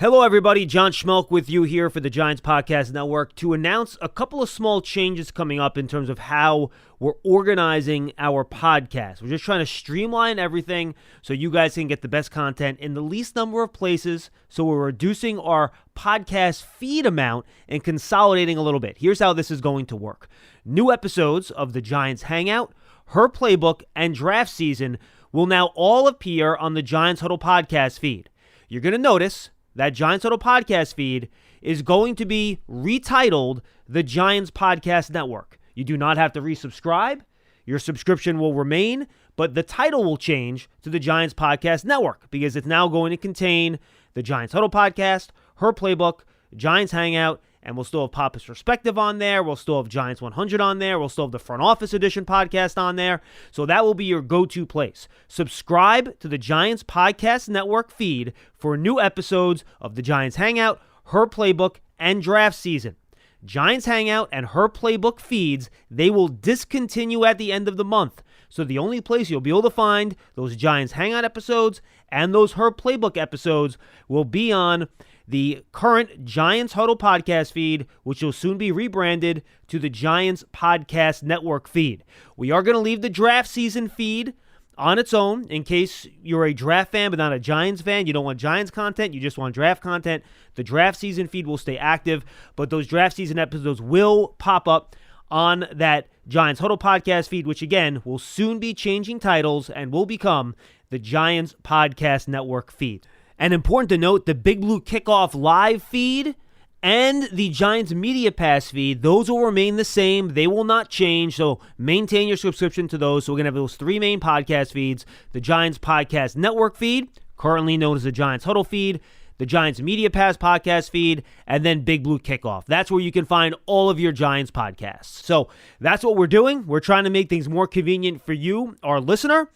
Hello, everybody. John Schmelk with you here for the Giants Podcast Network to announce a couple of small changes coming up in terms of how we're organizing our podcast. We're just trying to streamline everything so you guys can get the best content in the least number of places. So we're reducing our podcast feed amount and consolidating a little bit. Here's how this is going to work. New episodes of the Giants Hangout, Her Playbook, and Draft Season will now all appear on the Giants Huddle podcast feed. You're going to notice that Giants Huddle podcast feed is going to be retitled the Giants Podcast Network. You do not have to resubscribe. Your subscription will remain, but the title will change to the Giants Podcast Network because it's now going to contain the Giants Huddle podcast, Her Playbook, Giants Hangout, and we'll still have Papa's Perspective on there. We'll still have Giants 100 on there. We'll still have the Front Office Edition podcast on there. So that will be your go-to place. Subscribe to the Giants Podcast Network feed for new episodes of the Giants Hangout, Her Playbook, and Draft Season. Giants Hangout and Her Playbook feeds, they will discontinue at the end of the month. So the only place you'll be able to find those Giants Hangout episodes and those Her Playbook episodes will be on the current Giants Huddle podcast feed, which will soon be rebranded to the Giants Podcast Network feed. We are going to leave the draft season feed on its own in case you're a draft fan but not a Giants fan. You don't want Giants content. You just want draft content. The draft season feed will stay active, but those draft season episodes will pop up on that Giants Huddle podcast feed, which again will soon be changing titles and will become the Giants Podcast Network feed. And important to note, the Big Blue Kickoff live feed and the Giants Media Pass feed, those will remain the same. They will not change, so maintain your subscription to those. So we're going to have those three main podcast feeds: the Giants Podcast Network feed, currently known as the Giants Huddle feed, the Giants Media Pass podcast feed, and then Big Blue Kickoff. That's where you can find all of your Giants podcasts. So that's what we're doing. We're trying to make things more convenient for you, our listener.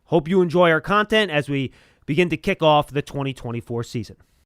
Hope you enjoy our content as we begin to kick off the 2024 season.